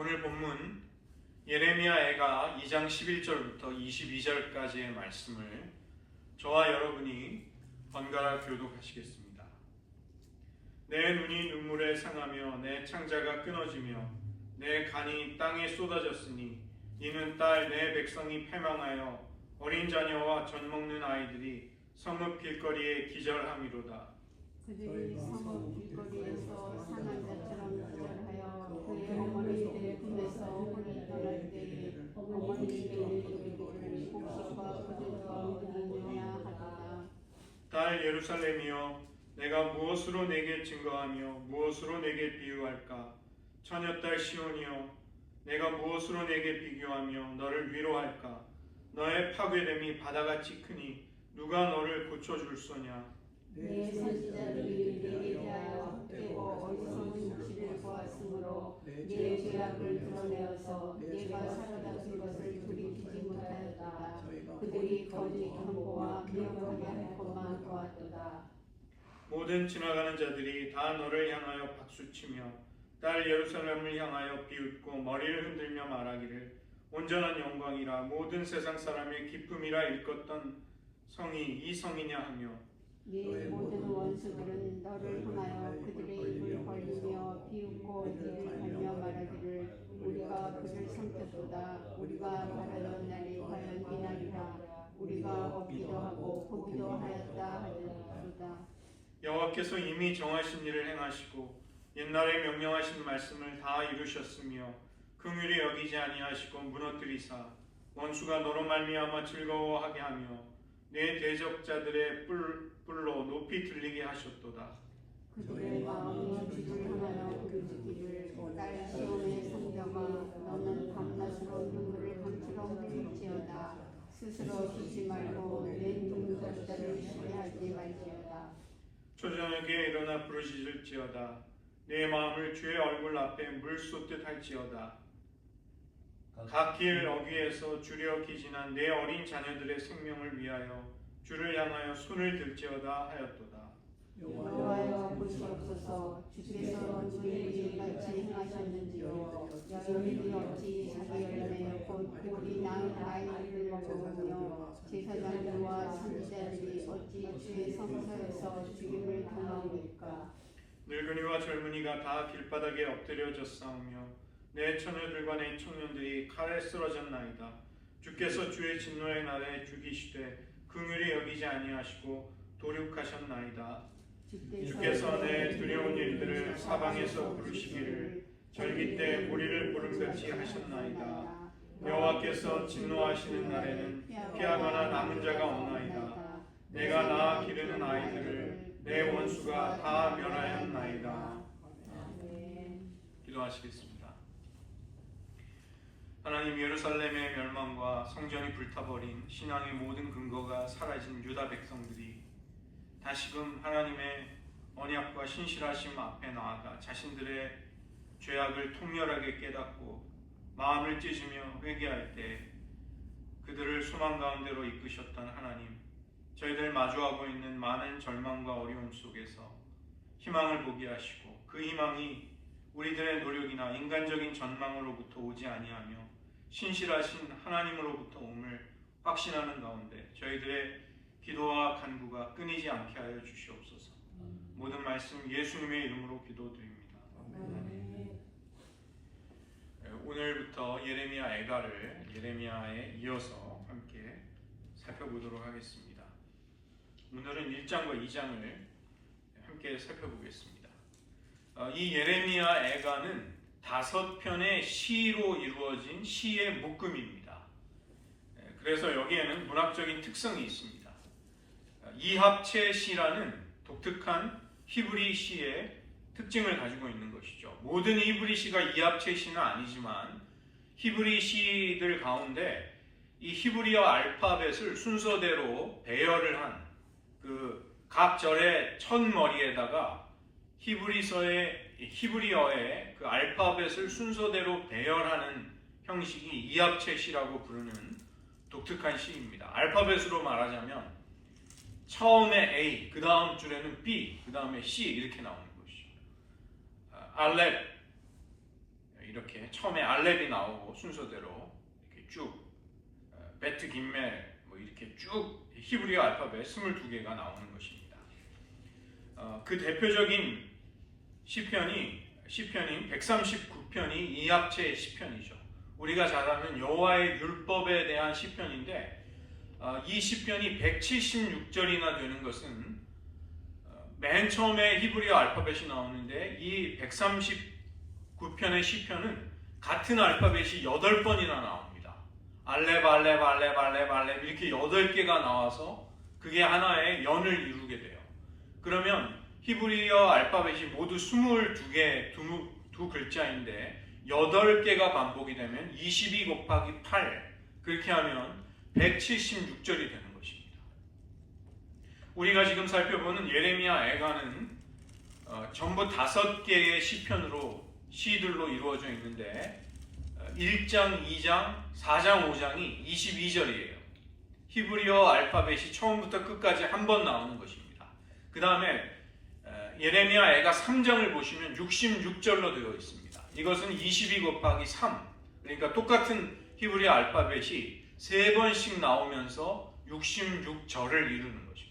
오늘 본문 예레미야 애가 2장 11절부터 22절까지의 말씀을 저와 여러분이 번갈아 교독하시겠습니다. 내 눈이 눈물에 상하며 내 창자가 끊어지며 내 간이 땅에 쏟아졌으니 이는 딸 내 백성이 패망하여 어린 자녀와 젖 먹는 아이들이 성읍 길거리에 기절함이로다. 그들이 성읍 길거리에서 상한 자처럼 기절하여 그의 어머니들의 품에서 혼이 떠날 때에 어머니들의 이르기를 곡식과 그들과 은이냐 하더라. 딸 예루살렘이여, 내가 무엇으로 내게 증거하며 무엇으로 내게 비유할까? 처녀딸 시온이여, 내가 무엇으로 내게 비교하며 너를 위로할까? 너의 파괴됨이 바다같이 크니 누가 너를 고쳐줄소냐? 내 선지자들이 내게 대하여 헛되고 어리석은 묵시를 보았으므로 내 죄악을 드러내어서 내가 사로잡은 것을 돌이키지 못하였도다. 그들이 거짓 경고와 미혹하게 할 것만 보았도다. 모든 지나가는 자들이 다 너를 향하여 박수치며 딸 예루살렘을 향하여 비웃고 머리를 흔들며 말하기를 온전한 영광이라 모든 세상 사람의 기쁨이라 일컫던 성이 이 성이냐 하며 네 모든 원수들은 너를 향하여 그들의 입을 벌리며 비웃고 뒤를 갈며 말하기를 우리가 그를 삼켰도다. 우리가 바라던 날이 과연 이날이라. 우리가 얻기도 하고 보기도 하였다 하리로다. 여호와께서 이미 정하신 일을 행하시고 옛날에 명령하신 말씀을 다 이루셨으며 긍휼히 여기지 아니하시고 무너뜨리사 원수가 너로 말미암아 즐거워하게 하며 내 대적자들의 뿔로 높이 들리게 하셨도다. 그들의 마음이 주를 향하여 부르짖기를 딸 시온의 성벽아 너는 밤낮으로 눈물을 강치로 흘릴지어다. 스스로 쉬지 말고 내 눈물자를 쉬게 하지 말지어다. 초저녁에 일어나 부르짖을지어다. 내 마음을 주의 얼굴 앞에 물 쏟듯 할지어다. 각 길 어귀에서 주려 기진한 내 어린 자녀들의 생명을 위하여 주를 향하여 손을 들지어다 하였도다. 여호와여 보시옵소서. 주께서 우리에게 같이 행하셨는지요. 여인이 어찌 자기 열매 곧 우리 낳은 아이를 먹으며 제사장들과 선지자들이 어찌 주의 성소에서 죽임을 당하오리까. 늙은이와 젊은이가 다 길바닥에 엎드려졌사오며 내 처녀들과 내 청년들이 칼에 쓰러졌나이다. 주께서 주의 진노의 날에 죽이시되 긍휼히 여기지 아니하시고 도륙하셨나이다. 주께서 내 두려운 일들을 사방에서 부르시기를 절기 때 우리를 부름같이 하셨나이다. 여호와께서 진노하시는 날에는 피하거나 남은 자가 없나이다. 내가 낳아 기르는 아이들을 내 원수가 다 멸하였나이다. 기도하시겠습니다. 하나님, 예루살렘의 멸망과 성전이 불타버린 신앙의 모든 근거가 사라진 유다 백성들이 다시금 하나님의 언약과 신실하심 앞에 나아가 자신들의 죄악을 통렬하게 깨닫고 마음을 찢으며 회개할 때 그들을 소망 가운데로 이끄셨던 하나님, 저희들 마주하고 있는 많은 절망과 어려움 속에서 희망을 보게 하시고 그 희망이 우리들의 노력이나 인간적인 전망으로부터 오지 아니하며 신실하신 하나님으로부터 옴을 확신하는 가운데 저희들의 기도와 간구가 끊이지 않게 하여 주시옵소서. 모든 말씀 예수님의 이름으로 기도드립니다. 오늘부터 예레미야 애가를 예레미야에 이어서 함께 살펴보도록 하겠습니다. 오늘은 1장과 2장을 함께 살펴보겠습니다. 이 예레미야 애가는 5편의 시로 이루어진 시의 묶음입니다. 그래서 여기에는 문학적인 특성이 있습니다. 이합체 시라는 독특한 히브리 시의 특징을 가지고 있는 것이죠. 모든 히브리 시가 이합체 시는 아니지만 히브리 시들 가운데 이 히브리어 알파벳을 순서대로 배열을 한 그 각 절의 첫 머리에다가 히브리어의 그 알파벳을 순서대로 배열하는 형식이 이합체 시라고 부르는 독특한 시입니다. 알파벳으로 말하자면 처음에 A, 그 다음 줄에는 B, 그 다음에 C 이렇게 나오는 것이죠. 알렙 이렇게 처음에 알렙이 나오고 순서대로 이렇게 쭉 베트 김멜 뭐 이렇게 쭉 히브리어 알파벳 22개가 나오는 것입니다. 그 대표적인 시편인 139편이 이 합체의 시편이죠. 우리가 잘 아는 여호와의 율법에 대한 시편인데 이 시편이 176절이나 되는 것은 맨 처음에 히브리어 알파벳이 나오는데 이 139편의 시편은 같은 알파벳이 8번이나 나옵니다. 알렙 알렙 알렙 알렙 알렙 이렇게 8개가 나와서 그게 하나의 연을 이루게 돼요. 그러면 히브리어 알파벳이 모두 22개, 두 글자인데 8개가 반복이 되면 22 곱하기 8 그렇게 하면 176절이 되는 것입니다. 우리가 지금 살펴보는 예레미야 애가는 전부 5개의 시들로 이루어져 있는데 1장, 2장, 4장, 5장이 22절이에요. 히브리어 알파벳이 처음부터 끝까지 한 번 나오는 것입니다. 그 다음에 예레미야 애가 3장을 보시면 66절로 되어 있습니다. 이것은 22 곱하기 3 그러니까 똑같은 히브리어 알파벳이 3번씩 나오면서 66절을 이루는 것입니다.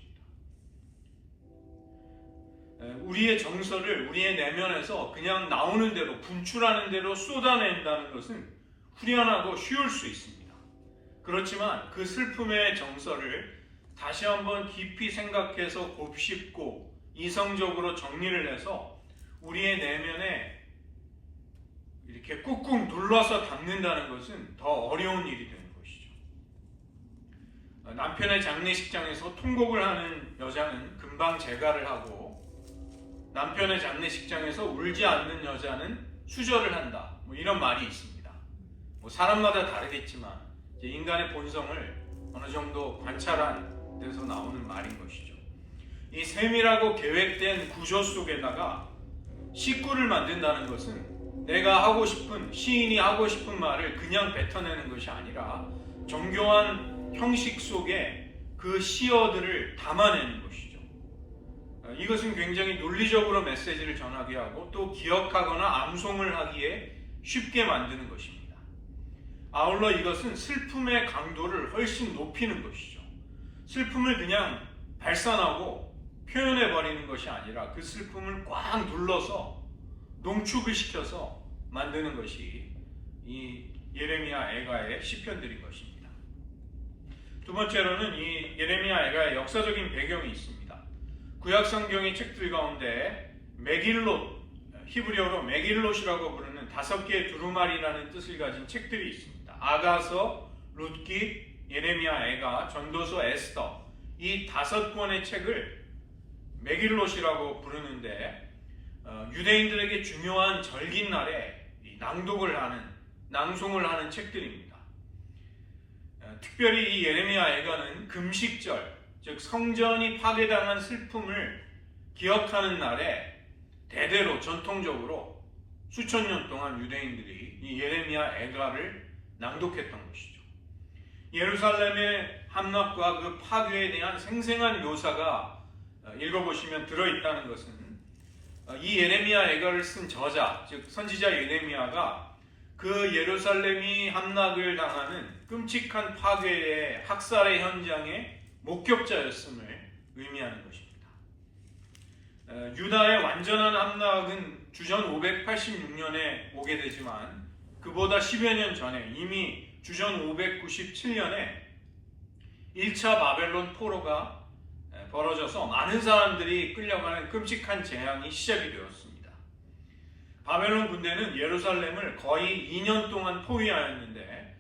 우리의 정서를 우리의 내면에서 그냥 나오는 대로 분출하는 대로 쏟아낸다는 것은 후련하고 쉬울 수 있습니다. 그렇지만 그 슬픔의 정서를 다시 한번 깊이 생각해서 곱씹고 이성적으로 정리를 해서 우리의 내면에 이렇게 꾹꾹 눌러서 담는다는 것은 더 어려운 일이 되는 것이죠. 남편의 장례식장에서 통곡을 하는 여자는 금방 재가를 하고 남편의 장례식장에서 울지 않는 여자는 수절을 한다. 뭐 이런 말이 있습니다. 뭐 사람마다 다르겠지만 이제 인간의 본성을 어느 정도 관찰한 데서 나오는 말인 것이죠. 이 세밀하고 계획된 구조 속에다가 시구를 만든다는 것은 내가 하고 싶은 시인이 하고 싶은 말을 그냥 뱉어내는 것이 아니라 정교한 형식 속에 그 시어들을 담아내는 것이죠. 이것은 굉장히 논리적으로 메시지를 전하게 하고 또 기억하거나 암송을 하기에 쉽게 만드는 것입니다. 아울러 이것은 슬픔의 강도를 훨씬 높이는 것이죠. 슬픔을 그냥 발산하고 표현해버리는 것이 아니라 그 슬픔을 꽉 눌러서 농축을 시켜서 만드는 것이 이 예레미야 애가의 시편들인 것입니다. 두 번째로는 이 예레미야 애가의 역사적인 배경이 있습니다. 구약 성경의 책들 가운데 메길롯, 히브리어로 메길롯이라고 부르는 5개의 두루마리라는 뜻을 가진 책들이 있습니다. 아가서, 룻기, 예레미야 애가, 전도서, 에스더 이 5권의 책을 메길롯이라고 부르는데 유대인들에게 중요한 절기날에 낭송을 하는 책들입니다. 특별히 이 예레미야 애가는 금식절, 즉 성전이 파괴당한 슬픔을 기억하는 날에 대대로 전통적으로 수천 년 동안 유대인들이 이 예레미야 애가를 낭독했던 것이죠. 예루살렘의 함락과 그 파괴에 대한 생생한 묘사가 읽어보시면 들어있다는 것은 이 예레미야 애가를 쓴 저자, 즉 선지자 예레미야가 그 예루살렘이 함락을 당하는 끔찍한 파괴의 학살의 현장에 목격자였음을 의미하는 것입니다. 유다의 완전한 함락은 주전 586년에 오게 되지만 그보다 10여 년 전에 이미 주전 597년에 1차 바벨론 포로가 벌어져서 많은 사람들이 끌려가는 끔찍한 재앙이 시작이 되었습니다. 바벨론 군대는 예루살렘을 거의 2년 동안 포위하였는데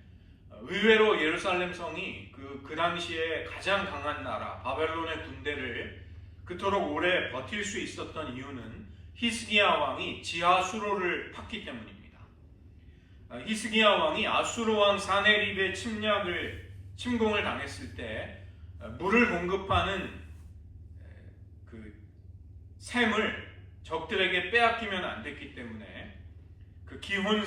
의외로 예루살렘 성이 그 당시에 가장 강한 나라 바벨론의 군대를 그토록 오래 버틸 수 있었던 이유는 히스기야 왕이 지하 수로를 팠기 때문입니다. 히스기야 왕이 아수르 왕 사네립의 침공을 당했을 때 물을 공급하는 그 샘을 적들에게 빼앗기면 안 됐기 때문에 그 기혼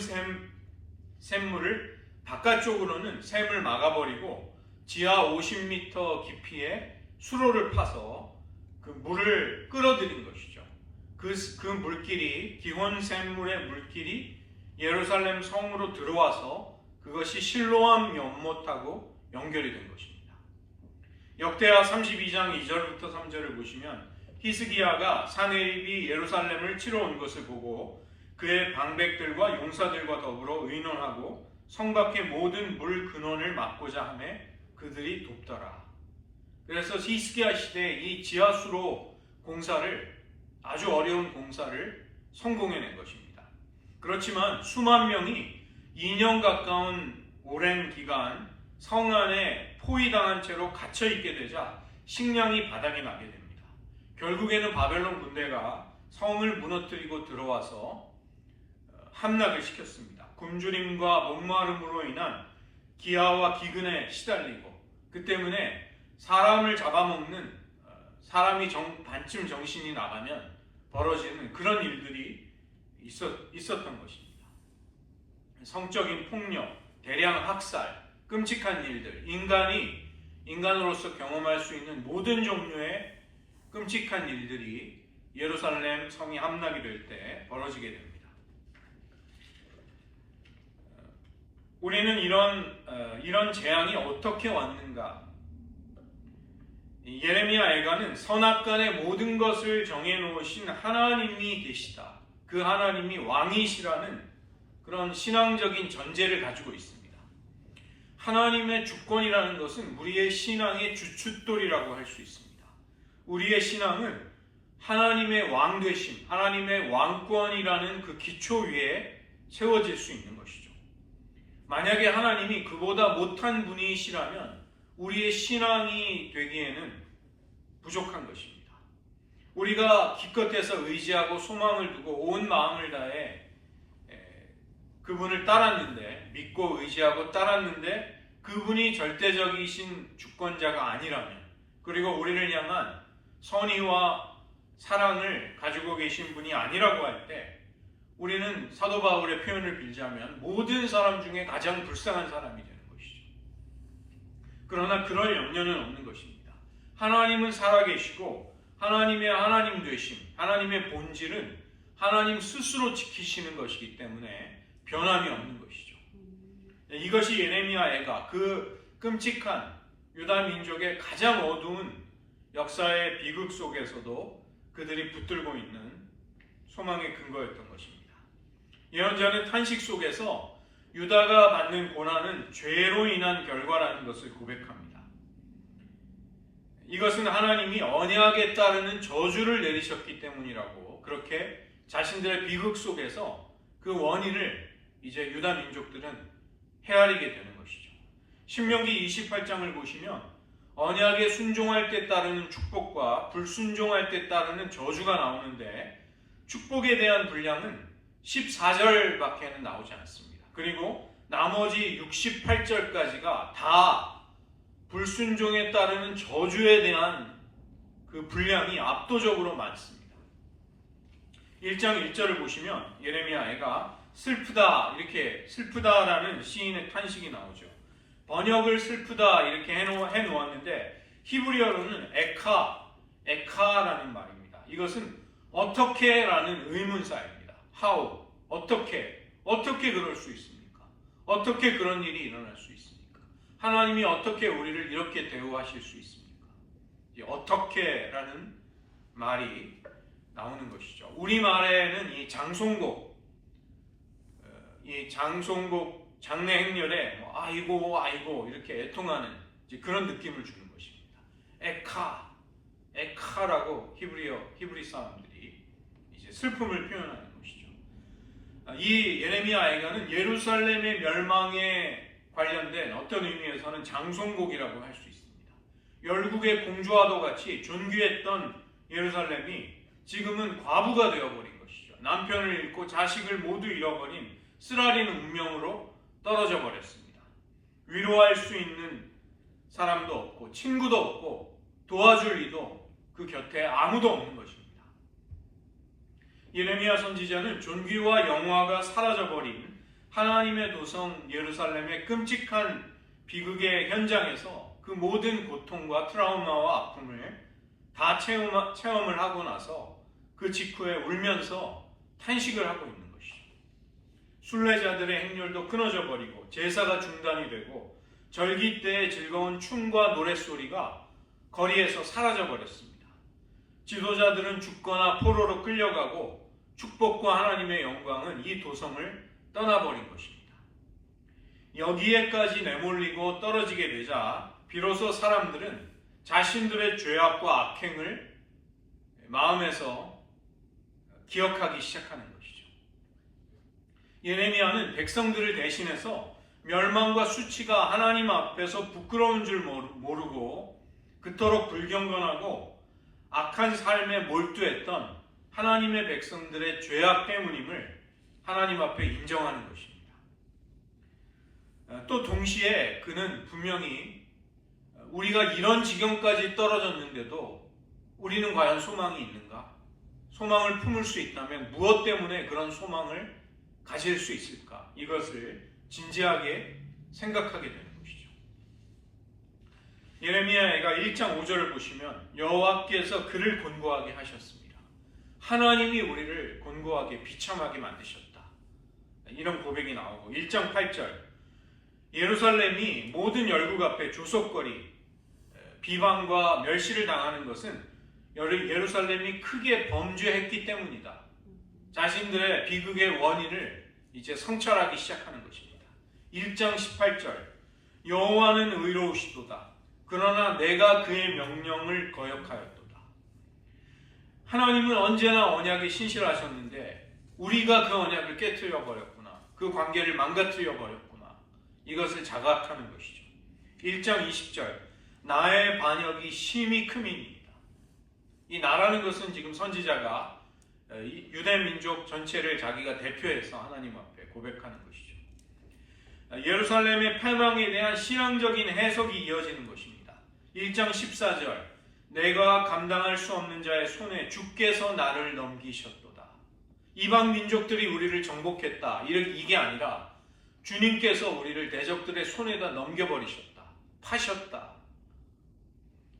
샘물을 바깥쪽으로는 샘을 막아버리고 지하 50m 깊이에 수로를 파서 그 물을 끌어들인 것이죠. 그 물길이 기혼 샘물의 물길이 예루살렘 성으로 들어와서 그것이 실로암 연못하고 연결이 된 것입니다. 역대하 32장 2절부터 3절을 보시면 히스기야가 사네립이 예루살렘을 치러 온 것을 보고 그의 방백들과 용사들과 더불어 의논하고 성 밖의 모든 물 근원을 막고자 하며 그들이 돕더라. 그래서 히스기야 시대에 이 지하수로 공사를, 아주 어려운 공사를 성공해낸 것입니다. 그렇지만 수만 명이 2년 가까운 오랜 기간 성 안에 포위당한 채로 갇혀있게 되자 식량이 바닥이 나게 됩니다. 결국에는 바벨론 군대가 성을 무너뜨리고 들어와서 함락을 시켰습니다. 굶주림과 목마름으로 인한 기아와 기근에 시달리고, 그 때문에 사람을 잡아먹는, 사람이 반쯤 정신이 나가면 벌어지는 그런 일들이 있었던 것입니다. 성적인 폭력, 대량 학살, 끔찍한 일들, 인간으로서 경험할 수 있는 모든 종류의 끔찍한 일들이 예루살렘 성이 함락이 될 때 벌어지게 됩니다. 우리는 이런 재앙이 어떻게 왔는가? 예레미야 애가는 선악간의 모든 것을 정해놓으신 하나님이 계시다, 그 하나님이 왕이시라는 그런 신앙적인 전제를 가지고 있습니다. 하나님의 주권이라는 것은 우리의 신앙의 주춧돌이라고 할 수 있습니다. 우리의 신앙은 하나님의 왕되심, 하나님의 왕권이라는 그 기초 위에 세워질 수 있는 것이죠. 만약에 하나님이 그보다 못한 분이시라면 우리의 신앙이 되기에는 부족한 것입니다. 우리가 기껏해서 의지하고 소망을 두고 온 마음을 다해 그분을 따랐는데, 믿고 의지하고 따랐는데 그분이 절대적이신 주권자가 아니라면, 그리고 우리를 향한 선의와 사랑을 가지고 계신 분이 아니라고 할 때, 우리는 사도 바울의 표현을 빌자면 모든 사람 중에 가장 불쌍한 사람이 되는 것이죠. 그러나 그럴 염려는 없는 것입니다. 하나님은 살아계시고 하나님의 하나님 되심, 하나님의 본질은 하나님 스스로 지키시는 것이기 때문에 변함이 없는 것이죠. 이것이 예레미야 애가 그 끔찍한 유다 민족의 가장 어두운 역사의 비극 속에서도 그들이 붙들고 있는 소망의 근거였던 것입니다. 예언자는 탄식 속에서 유다가 받는 고난은 죄로 인한 결과라는 것을 고백합니다. 이것은 하나님이 언약에 따르는 저주를 내리셨기 때문이라고, 그렇게 자신들의 비극 속에서 그 원인을 이제 유다 민족들은 헤아리게 되는 것이죠. 신명기 28장을 보시면 언약에 순종할 때 따르는 축복과 불순종할 때 따르는 저주가 나오는데, 축복에 대한 분량은 14절밖에는 나오지 않습니다. 그리고 나머지 68절까지가 다 불순종에 따르는 저주에 대한 그 분량이 압도적으로 많습니다. 1장 1절을 보시면 예레미야 애가 슬프다, 이렇게 슬프다라는 시인의 탄식이 나오죠. 번역을 슬프다 이렇게 해놓았는데 히브리어로는 에카라는 말입니다. 이것은 어떻게라는 의문사입니다. How, 어떻게 그럴 수 있습니까? 어떻게 그런 일이 일어날 수 있습니까? 하나님이 어떻게 우리를 이렇게 대우하실 수 있습니까? 어떻게라는 말이 나오는 것이죠. 우리말에는 이 장송곡 장례 행렬에 아이고 이렇게 애통하는 그런 느낌을 주는 것입니다. 에카라고 히브리 사람들이 이제 슬픔을 표현하는 것이죠. 이 예레미야 애가는 예루살렘의 멸망에 관련된 어떤 의미에서는 장송곡이라고 할 수 있습니다. 열국의 공주와도 같이 존귀했던 예루살렘이 지금은 과부가 되어버린 것이죠. 남편을 잃고 자식을 모두 잃어버린 쓰라린 운명으로 떨어져 버렸습니다. 위로할 수 있는 사람도 없고 친구도 없고 도와줄 이도 그 곁에 아무도 없는 것입니다. 예레미야 선지자는 존귀와 영화가 사라져버린 하나님의 도성 예루살렘의 끔찍한 비극의 현장에서 그 모든 고통과 트라우마와 아픔을 다 체험을 하고 나서 그 직후에 울면서 탄식을 하고 있는 것이죠. 순례자들의 행렬도 끊어져 버리고 제사가 중단이 되고 절기 때의 즐거운 춤과 노랫소리가 거리에서 사라져 버렸습니다. 지도자들은 죽거나 포로로 끌려가고 축복과 하나님의 영광은 이 도성을 떠나버린 것입니다. 여기에까지 내몰리고 떨어지게 되자 비로소 사람들은 자신들의 죄악과 악행을 마음에서 기억하기 시작하는 것이죠. 예레미야는 백성들을 대신해서 멸망과 수치가 하나님 앞에서 부끄러운 줄 모르고 그토록 불경건하고 악한 삶에 몰두했던 하나님의 백성들의 죄악 때문임을 하나님 앞에 인정하는 것입니다. 또 동시에 그는 분명히 우리가 이런 지경까지 떨어졌는데도 우리는 과연 소망이 있는가? 소망을 품을 수 있다면 무엇 때문에 그런 소망을 가질 수 있을까? 이것을 진지하게 생각하게 되는 것이죠. 예레미야가 1장 5절을 보시면 여호와께서 그를 곤고하게 하셨습니다. 하나님이 우리를 곤고하게 비참하게 만드셨다. 이런 고백이 나오고 1장 8절 예루살렘이 모든 열국 앞에 조속거리 비방과 멸시를 당하는 것은 예루살렘이 크게 범죄했기 때문이다. 자신들의 비극의 원인을 이제 성찰하기 시작하는 것입니다. 1장 18절 여호와는 의로우시도다. 그러나 내가 그의 명령을 거역하였도다. 하나님은 언제나 언약에 신실하셨는데 우리가 그 언약을 깨트려 버렸구나. 그 관계를 망가뜨려 버렸구나. 이것을 자각하는 것이죠. 1장 20절 나의 반역이 심히 크미니이다. 이 나라는 것은 지금 선지자가 유대 민족 전체를 자기가 대표해서 하나님 앞에 고백하는 것이죠. 예루살렘의 패망에 대한 신앙적인 해석이 이어지는 것입니다. 1장 14절 내가 감당할 수 없는 자의 손에 주께서 나를 넘기셨도다. 이방 민족들이 우리를 정복했다. 이게 아니라 주님께서 우리를 대적들의 손에다 넘겨버리셨다. 파셨다.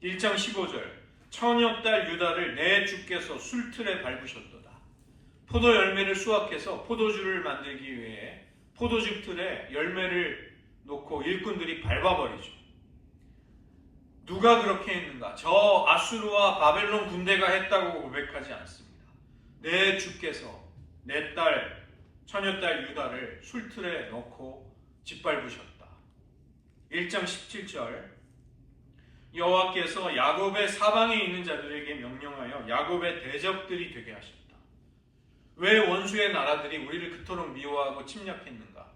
1장 15절 처녀딸 유다를 내 주께서 술틀에 밟으셨도다. 포도 열매를 수확해서 포도주를 만들기 위해 포도주 틀에 열매를 놓고 일꾼들이 밟아버리죠. 누가 그렇게 했는가? 저 아수르와 바벨론 군대가 했다고 고백하지 않습니다. 내 주께서 내 딸 처녀딸 유다를 술틀에 넣고 짓밟으셨다. 1장 17절 여호와께서 야곱의 사방에 있는 자들에게 명령하여 야곱의 대적들이 되게 하셨다. 왜 원수의 나라들이 우리를 그토록 미워하고 침략했는가?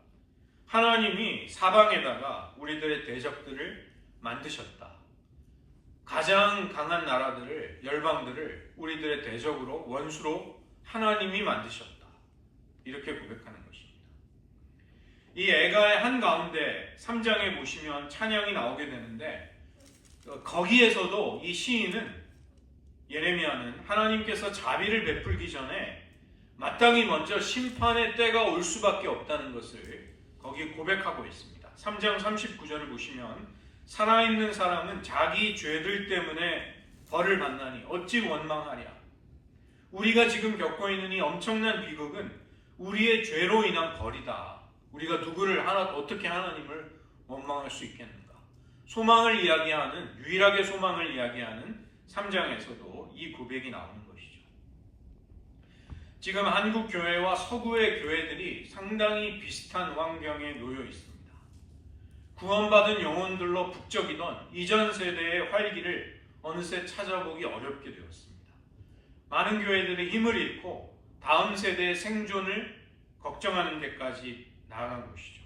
하나님이 사방에다가 우리들의 대적들을 만드셨다. 가장 강한 나라들을, 열방들을 우리들의 대적으로, 원수로 하나님이 만드셨다. 이렇게 고백하는 것입니다. 이 애가의 한가운데 3장에 보시면 찬양이 나오게 되는데 거기에서도 이 시인은 예레미야는 하나님께서 자비를 베풀기 전에 마땅히 먼저 심판의 때가 올 수밖에 없다는 것을 거기 고백하고 있습니다. 3장 39절을 보시면 살아있는 사람은 자기 죄들 때문에 벌을 받나니 어찌 원망하랴. 우리가 지금 겪고 있는 이 엄청난 비극은 우리의 죄로 인한 벌이다. 우리가 누구를 어떻게 하나님을 원망할 수 있겠는가. 소망을 이야기하는, 유일하게 소망을 이야기하는 3장에서도 이 고백이 나오는 것이죠. 지금 한국 교회와 서구의 교회들이 상당히 비슷한 환경에 놓여 있습니다. 구원받은 영혼들로 북적이던 이전 세대의 활기를 어느새 찾아보기 어렵게 되었습니다. 많은 교회들이 힘을 잃고 다음 세대의 생존을 걱정하는 데까지 나아간 것이죠.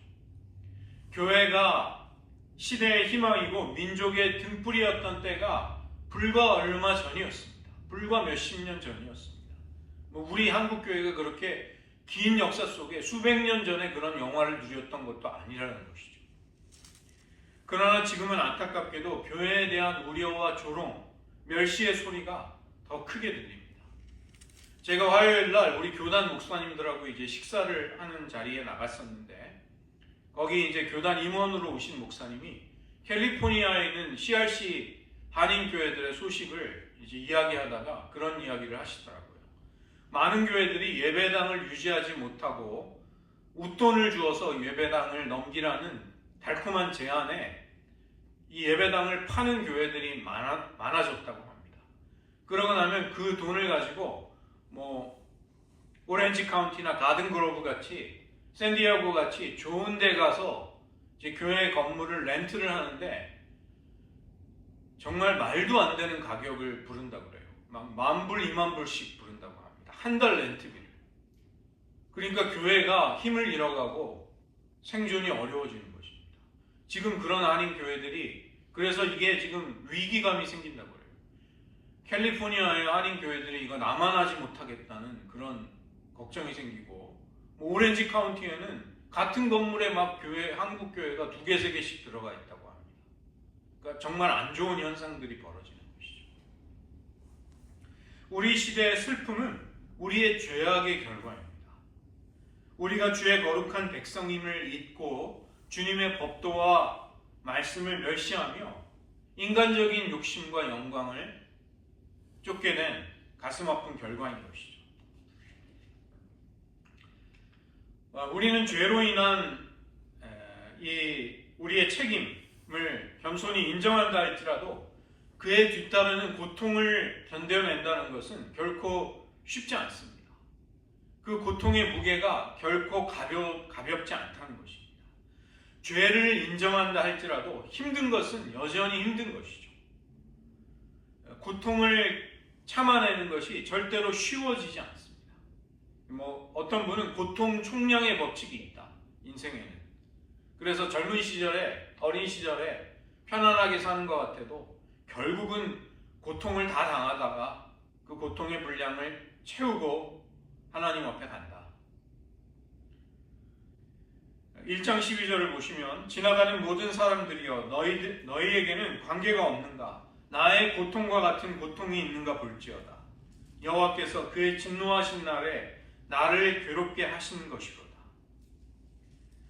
교회가 시대의 희망이고 민족의 등불이었던 때가 불과 얼마 전이었습니다. 불과 몇십 년 전이었습니다. 우리 한국 교회가 그렇게 긴 역사 속에 수백 년 전에 그런 영화를 누렸던 것도 아니라는 것이죠. 그러나 지금은 안타깝게도 교회에 대한 우려와 조롱, 멸시의 소리가 더 크게 들립니다. 제가 화요일 날 우리 교단 목사님들하고 이제 식사를 하는 자리에 나갔었는데 거기 이제 교단 임원으로 오신 목사님이 캘리포니아에 있는 CRC 한인교회들의 소식을 이제 이야기하다가 그런 이야기를 하시더라고요. 많은 교회들이 예배당을 유지하지 못하고 웃돈을 주어서 예배당을 넘기라는 달콤한 제안에 이 예배당을 파는 교회들이 많아졌다고 합니다. 그러고 나면 그 돈을 가지고 뭐 오렌지 카운티나 가든 그로브 같이 샌디에고 같이 좋은 데 가서 이제 교회 건물을 렌트를 하는데 정말 말도 안 되는 가격을 부른다고 그래요. 막 10,000불, 20,000불씩 부른다고 합니다. 한 달 렌트비를. 그러니까 교회가 힘을 잃어가고 생존이 어려워지는 것입니다. 지금 그런 한인 교회들이 그래서 이게 지금 위기감이 생긴다고 그래요. 캘리포니아의 한인 교회들이 이거 남아나지 못하겠다는 그런 걱정이 생기고 뭐 오렌지 카운티에는 같은 건물에 막 교회, 한국 교회가 2개, 3개씩 들어가 있다고 합니다. 그러니까 정말 안 좋은 현상들이 벌어지는 것이죠. 우리 시대의 슬픔은 우리의 죄악의 결과입니다. 우리가 주의 거룩한 백성임을 잊고 주님의 법도와 말씀을 멸시하며 인간적인 욕심과 영광을 쫓게 된 가슴 아픈 결과인 것이죠. 우리는 죄로 인한 우리의 책임을 겸손히 인정한다 할지라도 그에 뒤따르는 고통을 견뎌낸다는 것은 결코 쉽지 않습니다. 그 고통의 무게가 결코 가볍지 않다는 것입니다. 죄를 인정한다 할지라도 힘든 것은 여전히 힘든 것이죠. 고통을 참아내는 것이 절대로 쉬워지지 않습니다. 뭐 어떤 분은 고통 총량의 법칙이 있다. 인생에는. 그래서 젊은 시절에 어린 시절에 편안하게 사는 것 같아도 결국은 고통을 다 당하다가 그 고통의 분량을 채우고 하나님 앞에 간다. 1장 12절을 보시면 지나가는 모든 사람들이여 너희에게는 관계가 없는가? 나의 고통과 같은 고통이 있는가 볼지어다. 여호와께서 그의 진노하신 날에 나를 괴롭게 하신 것이로다.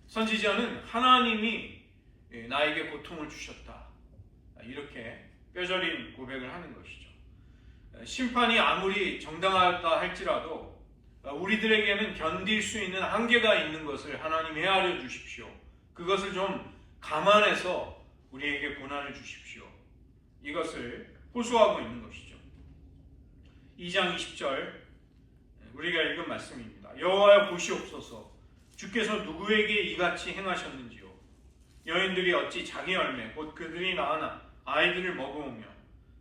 선지자는 하나님이 나에게 고통을 주셨다. 이렇게 뼈저린 고백을 하는 것이죠. 심판이 아무리 정당하다 할지라도 우리들에게는 견딜 수 있는 한계가 있는 것을 하나님 헤아려 주십시오. 그것을 좀 감안해서 우리에게 고난을 주십시오. 이것을 호소하고 있는 것이죠. 2장 20절 우리가 읽은 말씀입니다. 여호와여 보시옵소서 주께서 누구에게 이같이 행하셨는지요. 여인들이 어찌 자기 열매 곧 그들이 낳은 아이들을 먹어오며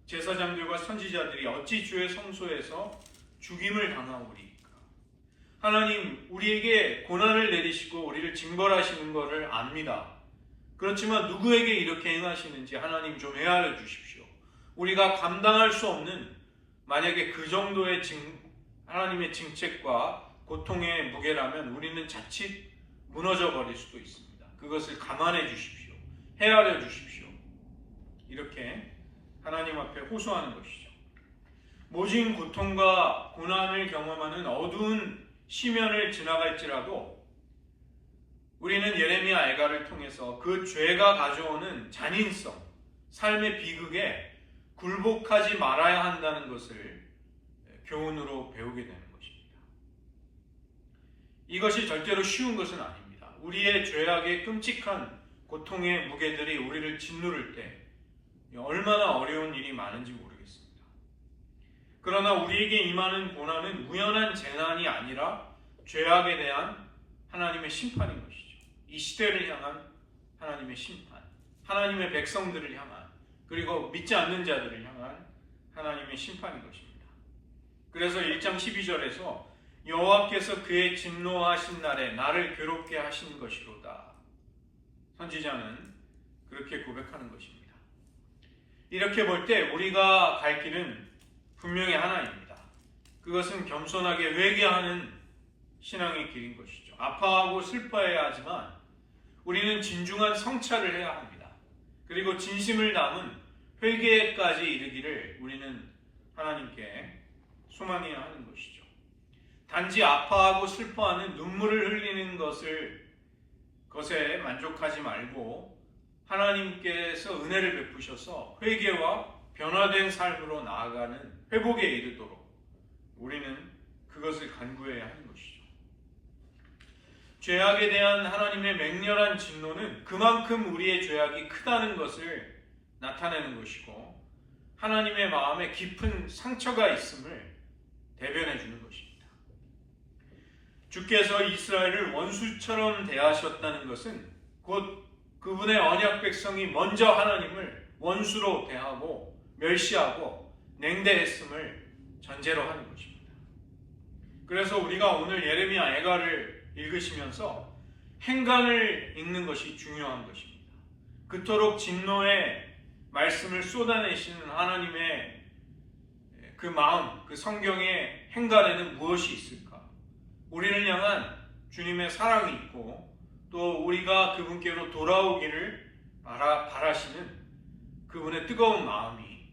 제사장들과 선지자들이 어찌 주의 성소에서 죽임을 당하오리이까. 하나님 우리에게 고난을 내리시고 우리를 징벌하시는 것을 압니다. 그렇지만 누구에게 이렇게 행하시는지 하나님 좀 헤아려 주십시오. 우리가 감당할 수 없는 만약에 그 정도의 하나님의 징책과 고통의 무게라면 우리는 자칫 무너져 버릴 수도 있습니다. 그것을 감안해 주십시오. 헤아려 주십시오. 이렇게 하나님 앞에 호소하는 것이죠. 모진 고통과 고난을 경험하는 어두운 시면을 지나갈지라도 우리는 예레미야 애가를 통해서 그 죄가 가져오는 잔인성, 삶의 비극에 굴복하지 말아야 한다는 것을 교훈으로 배우게 되는 것입니다. 이것이 절대로 쉬운 것은 아닙니다. 우리의 죄악의 끔찍한 고통의 무게들이 우리를 짓누를 때 얼마나 어려운 일이 많은지 모르겠습니다. 그러나 우리에게 임하는 고난은 우연한 재난이 아니라 죄악에 대한 하나님의 심판인 것이죠. 이 시대를 향한 하나님의 심판, 하나님의 백성들을 향한, 그리고 믿지 않는 자들을 향한 하나님의 심판인 것입니다. 그래서 1장 12절에서 여호와께서 그의 진노하신 날에 나를 괴롭게 하신 것이로다. 선지자는 그렇게 고백하는 것입니다. 이렇게 볼 때 우리가 갈 길은 분명히 하나입니다. 그것은 겸손하게 회개하는 신앙의 길인 것이죠. 아파하고 슬퍼해야 하지만 우리는 진중한 성찰을 해야 합니다. 그리고 진심을 담은 회개까지 이르기를 우리는 하나님께 소망해야 하는 것이죠. 단지 아파하고 슬퍼하는 눈물을 흘리는 것에 만족하지 말고 하나님께서 은혜를 베푸셔서 회개와 변화된 삶으로 나아가는 회복에 이르도록 우리는 그것을 간구해야 하는 것이죠. 죄악에 대한 하나님의 맹렬한 진노는 그만큼 우리의 죄악이 크다는 것을 나타내는 것이고 하나님의 마음에 깊은 상처가 있음을 대변해 주는 것입니다. 주께서 이스라엘을 원수처럼 대하셨다는 것은 곧 그분의 언약 백성이 먼저 하나님을 원수로 대하고 멸시하고 냉대했음을 전제로 하는 것입니다. 그래서 우리가 오늘 예레미야 애가를 읽으시면서 행간을 읽는 것이 중요한 것입니다. 그토록 진노의 말씀을 쏟아내시는 하나님의 그 마음, 그 성경의 행간에는 무엇이 있을까? 우리를 향한 주님의 사랑이 있고 또 우리가 그분께로 돌아오기를 바라시는 그분의 뜨거운 마음이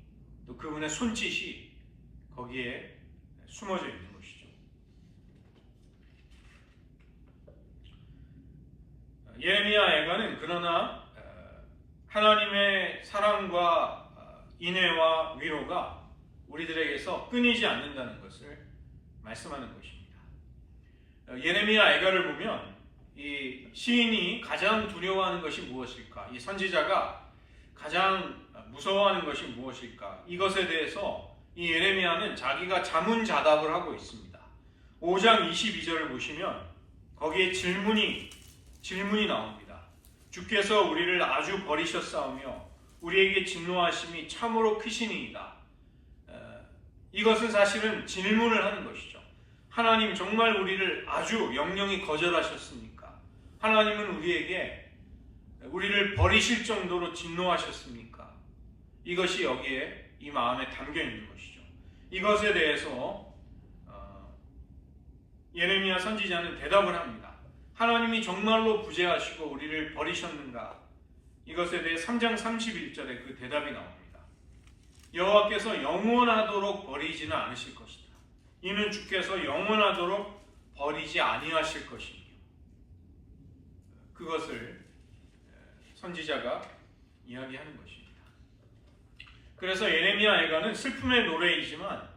또 그분의 손짓이 거기에 숨어져 있는 것이죠. 예레미야 애가는 그러나 하나님의 사랑과 인애와 위로가 우리들에게서 끊이지 않는다는 것을 말씀하는 것입니다. 예레미야 애가를 보면 이 시인이 가장 두려워하는 것이 무엇일까? 이 선지자가 가장 무서워하는 것이 무엇일까? 이것에 대해서 이 예레미야는 자기가 자문자답을 하고 있습니다. 5장 22절을 보시면 거기에 질문이 나옵니다. 주께서 우리를 아주 버리셨사오며 우리에게 진노하심이 참으로 크시니이다. 이것은 사실은 질문을 하는 것이죠. 하나님 정말 우리를 아주 영영히 거절하셨습니까? 하나님은 우리를 버리실 정도로 진노하셨습니까? 이것이 여기에 이 마음에 담겨 있는 것이죠. 이것에 대해서 예레미야 선지자는 대답을 합니다. 하나님이 정말로 부재하시고 우리를 버리셨는가? 이것에 대해 3장 31절에 그 대답이 나옵니다. 여호와께서 영원하도록 버리지는 않으실 것이다. 이는 주께서 영원하도록 버리지 아니하실 것이며 그것을 선지자가 이야기하는 것입니다. 그래서 예레미야 애가는 슬픔의 노래이지만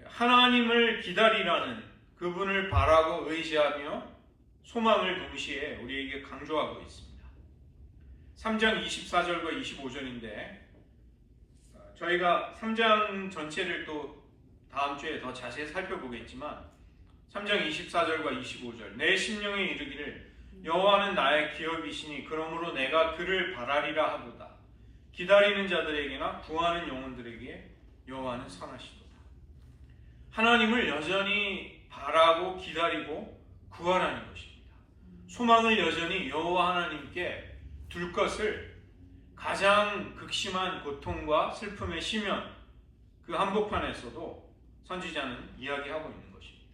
하나님을 기다리라는 그분을 바라고 의지하며 소망을 동시에 우리에게 강조하고 있습니다. 3장 24절과 25절인데 저희가 3장 전체를 또 다음 주에 더 자세히 살펴보겠지만 3장 24절과 25절 내 심령에 이르기를 여호와는 나의 기업이시니 그러므로 내가 그를 바라리라 하도다. 기다리는 자들에게나 구하는 영혼들에게 여호와는 선하시도다. 하나님을 여전히 바라고 기다리고 구하라는 것입니다. 소망을 여전히 여호와 하나님께 둘 것을 가장 극심한 고통과 슬픔의 시면 그 한복판에서도 선지자는 이야기하고 있는 것입니다.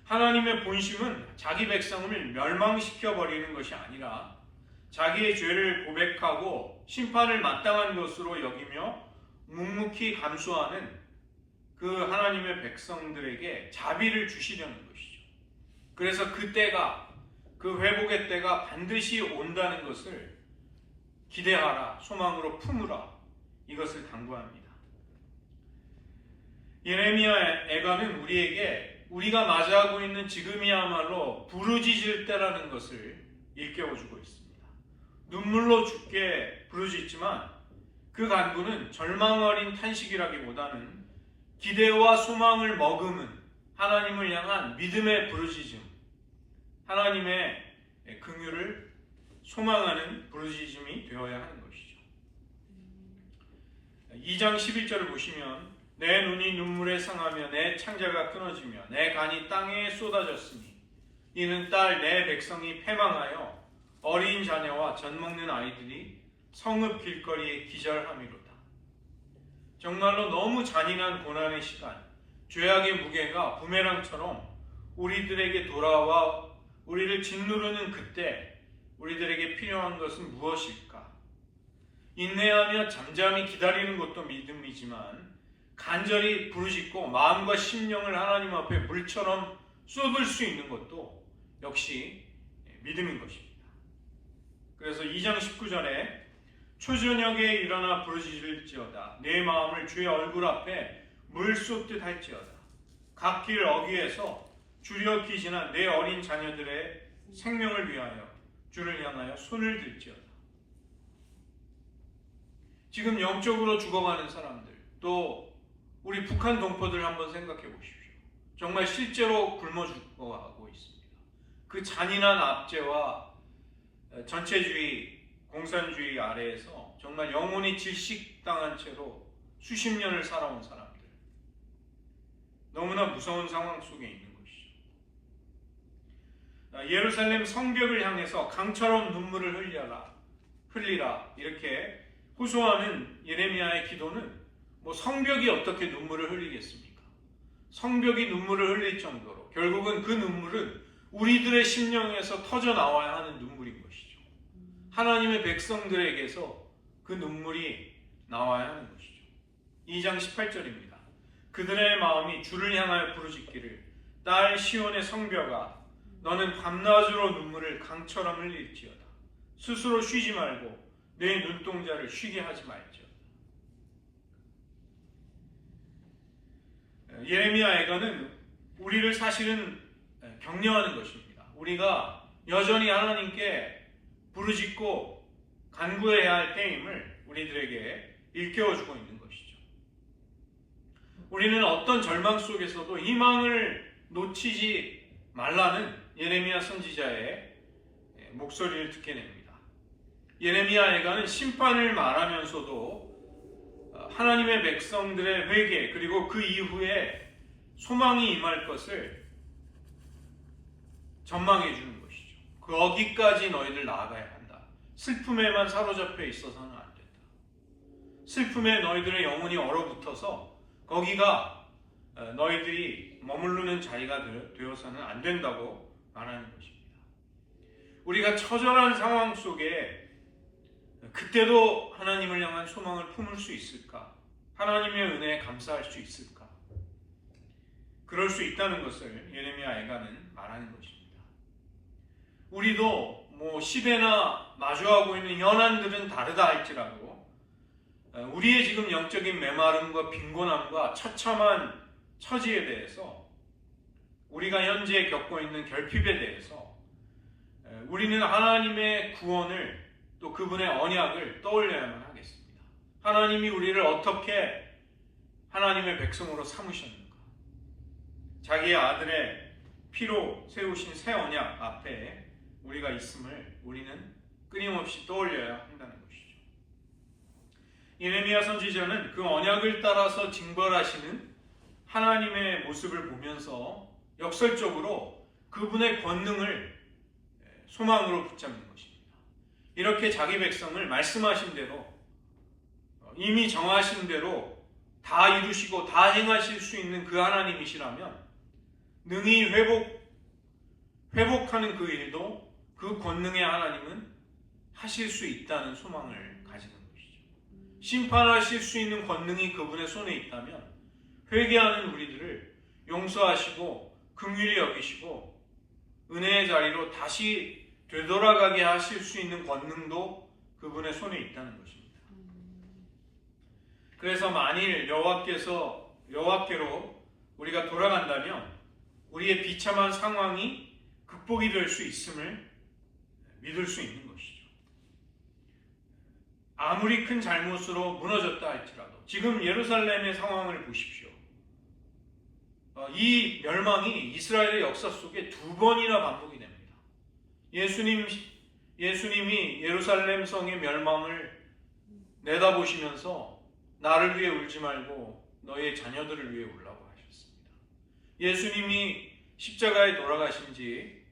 하나님의 본심은 자기 백성을 멸망시켜 버리는 것이 아니라 자기의 죄를 고백하고 심판을 마땅한 것으로 여기며 묵묵히 감수하는 그 하나님의 백성들에게 자비를 주시려는 것이죠. 그래서 그 때가 그 회복의 때가 반드시 온다는 것을 기대하라, 소망으로 품으라 이것을 당부합니다. 예레미야 애가는 우리에게 우리가 맞이하고 있는 지금이야말로 부르짖을 때라는 것을 일깨워주고 있습니다. 눈물로 죽게 부르짖지만 그 간구는 절망 어린 탄식이라기보다는 기대와 소망을 머금은 하나님을 향한 믿음의 부르짖음, 하나님의 긍휼을 소망하는 부르짖음이 되어야 하는 것이죠. 2장 11절을 보시면 내 눈이 눈물에 상하며 내 창자가 끊어지며 내 간이 땅에 쏟아졌으니 이는 딸 내 백성이 패망하여 어린 자녀와 젖먹는 아이들이 성읍 길거리에 기절함이로다. 정말로 너무 잔인한 고난의 시간, 죄악의 무게가 부메랑처럼 우리들에게 돌아와 우리를 짓누르는 그때 우리들에게 필요한 것은 무엇일까? 인내하며 잠잠히 기다리는 것도 믿음이지만 간절히 부르짖고 마음과 심령을 하나님 앞에 물처럼 쏟을 수 있는 것도 역시 믿음인 것입니다. 그래서 2장 19절에 초저녁에 일어나 부르짖을지어다 내 마음을 주의 얼굴 앞에 물 쏟듯 할지어다 갓길 어귀에서 주력기 지난 내 어린 자녀들의 생명을 위하여 주를 향하여 손을 들지어다. 지금 영적으로 죽어가는 사람들, 또 우리 북한 동포들 한번 생각해 보십시오. 정말 실제로 굶어 죽어가고 있습니다. 그 잔인한 압제와 전체주의, 공산주의 아래에서 정말 영혼이 질식당한 채로 수십 년을 살아온 사람들, 너무나 무서운 상황 속에 있는 것이죠. 예루살렘 성벽을 향해서 강처럼 눈물을 흘리라 이렇게 호소하는 예레미야의 기도는 성벽이 어떻게 눈물을 흘리겠습니까? 성벽이 눈물을 흘릴 정도로 결국은 그 눈물은 우리들의 심령에서 터져 나와야 하는 눈물인 것이죠. 하나님의 백성들에게서 그 눈물이 나와야 하는 것이죠. 2장 18절입니다. 그들의 마음이 주를 향하여 부르짖기를 딸 시온의 성벽아 너는 밤낮으로 눈물을 강처럼 흘릴지어다. 스스로 쉬지 말고 내 눈동자를 쉬게 하지 말지어다. 예레미야 애가는 우리를 사실은 격려하는 것입니다. 우리가 여전히 하나님께 부르짖고 간구해야 할 때임을 우리들에게 일깨워주고 있는 것이죠. 우리는 어떤 절망 속에서도 희망을 놓치지 말라는 예레미야 선지자의 목소리를 듣게 됩니다. 예레미야 애가는 심판을 말하면서도 하나님의 백성들의 회개 그리고 그 이후에 소망이 임할 것을 전망해 주는 것이죠. 거기까지 너희들 나아가야 한다. 슬픔에만 사로잡혀 있어서는 안 된다. 슬픔에 너희들의 영혼이 얼어붙어서 거기가 너희들이 머무르는 자리가 되어서는 안 된다고 말하는 것입니다. 우리가 처절한 상황 속에 그때도 하나님을 향한 소망을 품을 수 있을까? 하나님의 은혜에 감사할 수 있을까? 그럴 수 있다는 것을 예레미야 애가는 말하는 것입니다. 우리도 시대나 마주하고 있는 현안들은 다르다 할지라도 우리의 지금 영적인 메마름과 빈곤함과 처참한 처지에 대해서 우리가 현재 겪고 있는 결핍에 대해서 우리는 하나님의 구원을 또 그분의 언약을 떠올려야만 하겠습니다. 하나님이 우리를 어떻게 하나님의 백성으로 삼으셨는가? 자기의 아들의 피로 세우신 새 언약 앞에 우리가 있음을 우리는 끊임없이 떠올려야 한다는 것이죠. 예레미야 선지자는 그 언약을 따라서 징벌하시는 하나님의 모습을 보면서 역설적으로 그분의 권능을 소망으로 붙잡는 것입니다. 이렇게 자기 백성을 말씀하신 대로 이미 정하신 대로 다 이루시고 다 행하실 수 있는 그 하나님이시라면 능히 회복하는 그 일도 그 권능의 하나님은 하실 수 있다는 소망을 가지는 것이죠. 심판하실 수 있는 권능이 그분의 손에 있다면 회개하는 우리들을 용서하시고 긍휼히 여기시고 은혜의 자리로 다시 되돌아가게 하실 수 있는 권능도 그분의 손에 있다는 것입니다. 그래서 만일 여호와께로 우리가 돌아간다면 우리의 비참한 상황이 극복이 될 수 있음을 믿을 수 있는 것이죠. 아무리 큰 잘못으로 무너졌다 할지라도 지금 예루살렘의 상황을 보십시오. 이 멸망이 이스라엘의 역사 속에 2번이나 반복이 됩니다. 예수님이 예루살렘 성의 멸망을 내다보시면서 나를 위해 울지 말고 너희의 자녀들을 위해 울라고 하셨습니다. 예수님이 십자가에 돌아가신 지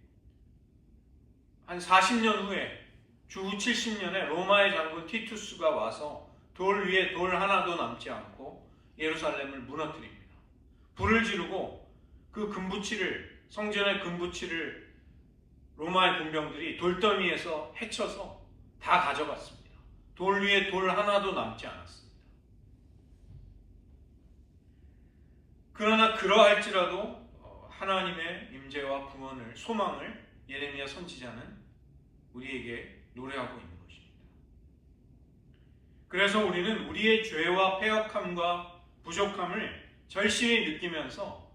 한 40년 후에 주후 70년에 로마의 장군 티투스가 와서 돌 위에 돌 하나도 남지 않고 예루살렘을 무너뜨립니다. 불을 지르고 그 성전의 금부치를 로마의 군병들이 돌더미에서 헤쳐서 다 가져갔습니다. 돌 위에 돌 하나도 남지 않았습니다. 그러나 그러할지라도 하나님의 임재와 구원을 소망을 예레미야 선지자는 우리에게 노래하고 있는 것입니다. 그래서 우리는 우리의 죄와 패역함과 부족함을 절실히 느끼면서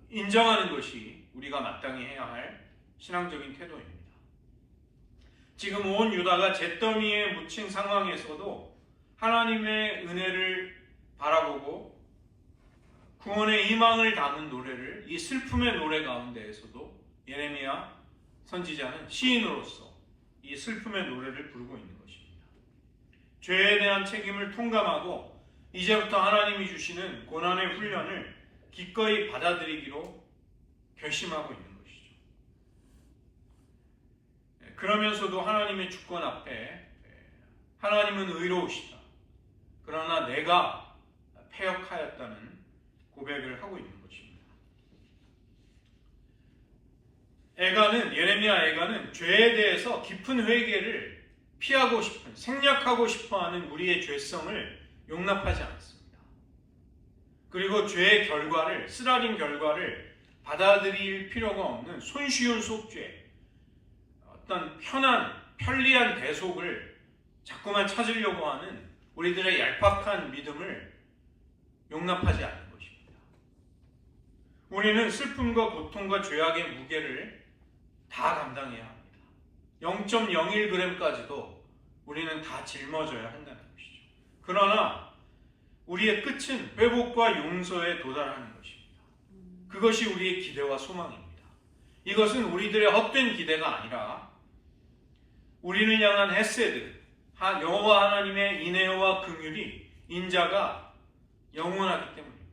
인정하는 것이 우리가 마땅히 해야 할 신앙적인 태도입니다. 지금 온 유다가 잿더미에 묻힌 상황에서도 하나님의 은혜를 바라보고 구원의 희망을 담은 노래를, 이 슬픔의 노래 가운데에서도 예레미야 선지자는 시인으로서 이 슬픔의 노래를 부르고 있는 것입니다. 죄에 대한 책임을 통감하고 이제부터 하나님이 주시는 고난의 훈련을 기꺼이 받아들이기로 결심하고 있는 것이죠. 그러면서도 하나님의 주권 앞에 하나님은 의로우시다, 그러나 내가 패역하였다는 고백을 하고 있는 것입니다. 예레미야 애가는 죄에 대해서 깊은 회개를 피하고 싶은, 생략하고 싶어하는 우리의 죄성을 용납하지 않습니다. 그리고 죄의 결과를, 쓰라린 결과를 받아들일 필요가 없는 손쉬운 속죄, 어떤 편리한 대속을 자꾸만 찾으려고 하는 우리들의 얄팍한 믿음을 용납하지 않는 것입니다. 우리는 슬픔과 고통과 죄악의 무게를 다 감당해야 합니다. 0.01g까지도 우리는 다 짊어져야 한다는 것이죠. 그러나 우리의 끝은 회복과 용서에 도달하는 것입니다. 그것이 우리의 기대와 소망입니다. 이것은 우리들의 헛된 기대가 아니라 우리를 향한 헤세드, 여호와 하나님의 인애와 긍휼이, 인자가 영원하기 때문입니다.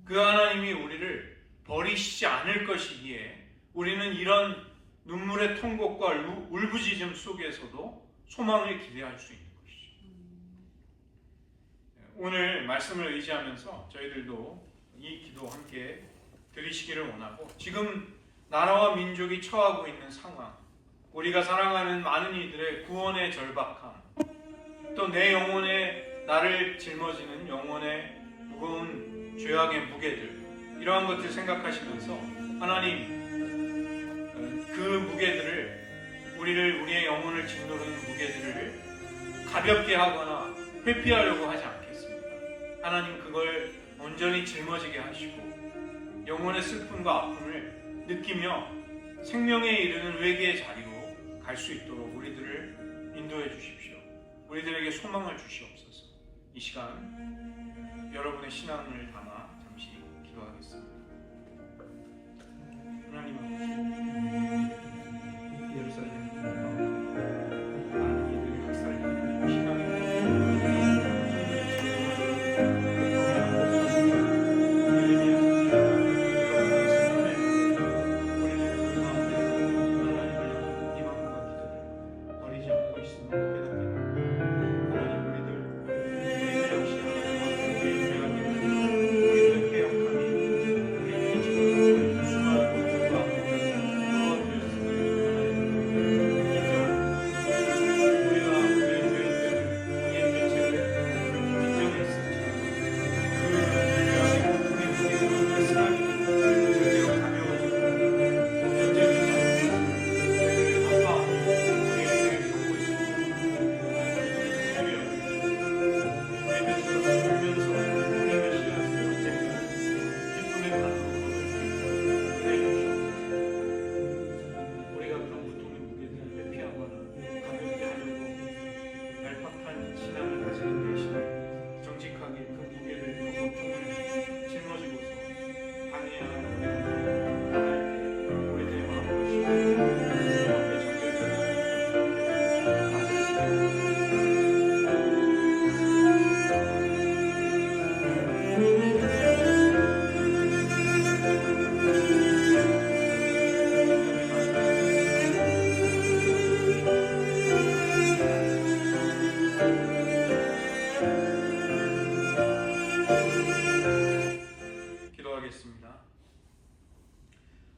그 하나님이 우리를 버리시지 않을 것이기에 우리는 이런 눈물의 통곡과 울부짖음 속에서도 소망을 기대할 수 있는 것이죠. 오늘 말씀을 의지하면서 저희들도 이 기도 함께 드리시기를 원하고, 지금 나라와 민족이 처하고 있는 상황, 우리가 사랑하는 많은 이들의 구원의 절박함, 또 내 영혼에 나를 짊어지는 영혼의 무거운 죄악의 무게들, 이러한 것들 생각하시면서 하나님, 그 무게들을, 우리의 영혼을 짓누르는 무게들을 가볍게 하거나 회피하려고 하지 않겠습니다. 하나님, 그걸 온전히 짊어지게 하시고 영혼의 슬픔과 아픔을 느끼며 생명에 이르는 회개의 자리로 갈 수 있도록 우리들을 인도해 주십시오. 우리들에게 소망을 주시옵소서. 이 시간 여러분의 신앙을 담아 잠시 기도하겠습니다. 하나님 아버지, 예루살렘 많은 이들이 학살당하고 신앙의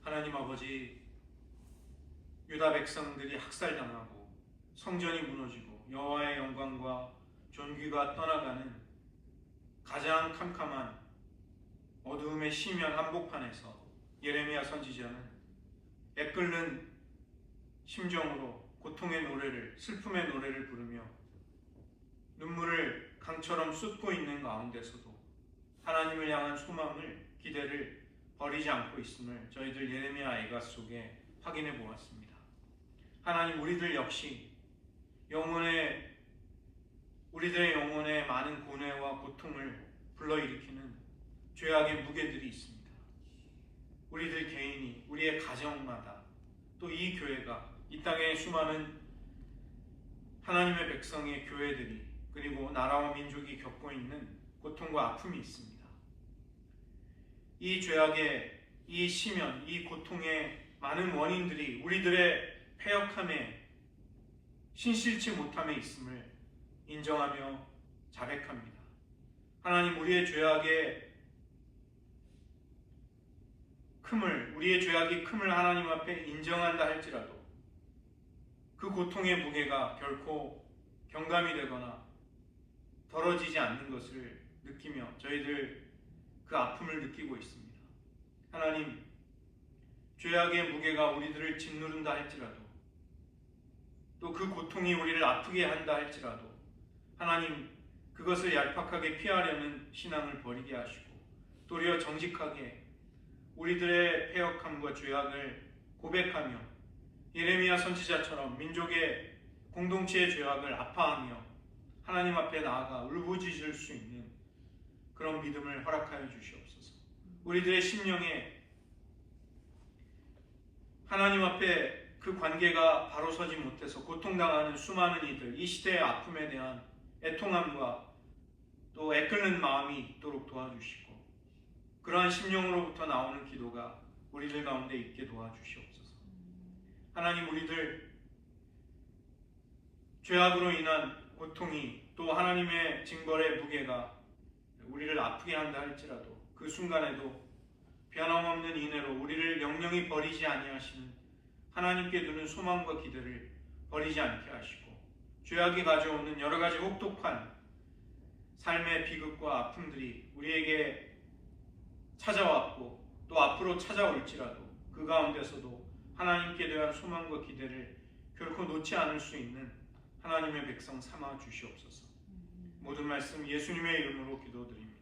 하나님 아버지, 유다 백성들이 학살당하고 성전이 무너지고 여호와의 영광과 존귀가 떠나가는 가장 캄캄한 어두움의 심연 한복판에서 예레미야 선지자는 애끓는 심정으로 고통의 노래를, 슬픔의 노래를 부르며 눈물을 강처럼 쏟고 있는 가운데서도 하나님을 향한 소망을, 기대를 버리지 않고 있음을 저희들 예레미야 애가 속에 확인해 보았습니다. 하나님, 우리들 역시 우리들의 영혼에 많은 고뇌와 고통을 불러일으키는 죄악의 무게들이 있습니다. 우리들 개인이, 우리의 가정마다, 또 이 교회가, 이 땅의 수많은 하나님의 백성의 교회들이, 그리고 나라와 민족이 겪고 있는 고통과 아픔이 있습니다. 이 죄악의, 이 시면, 이 고통의 많은 원인들이 우리들의 패역함에, 신실치 못함에 있음을 인정하며 자백합니다. 하나님, 우리의 죄악이 큼을 하나님 앞에 인정한다 할지라도 그 고통의 무게가 결코 경감이 되거나 덜어지지 않는 것을 느끼며 저희들 그 아픔을 느끼고 있습니다. 하나님, 죄악의 무게가 우리들을 짓누른다 할지라도, 또 그 고통이 우리를 아프게 한다 할지라도 하나님, 그것을 얄팍하게 피하려는 신앙을 버리게 하시고 도리어 정직하게 우리들의 패역함과 죄악을 고백하며 예레미야 선지자처럼 민족의 공동체의 죄악을 아파하며 하나님 앞에 나아가 울부짖을 수 있는 그런 믿음을 허락하여 주시옵소서. 우리들의 심령에 하나님 앞에 그 관계가 바로 서지 못해서 고통당하는 수많은 이들, 이 시대의 아픔에 대한 애통함과 또 애끓는 마음이 있도록 도와주시고, 그러한 심령으로부터 나오는 기도가 우리들 가운데 있게 도와주시옵소서. 하나님, 우리들 죄악으로 인한 고통이, 또 하나님의 징벌의 무게가 우리를 아프게 한다 할지라도 그 순간에도 변함없는 인애로 우리를 영영히 버리지 아니하시는 하나님께 두는 소망과 기대를 버리지 않게 하시고, 죄악이 가져오는 여러 가지 혹독한 삶의 비극과 아픔들이 우리에게 찾아왔고 또 앞으로 찾아올지라도 그 가운데서도 하나님께 대한 소망과 기대를 결코 놓지 않을 수 있는 하나님의 백성 삼아 주시옵소서. 모든 말씀 예수님의 이름으로 기도드립니다.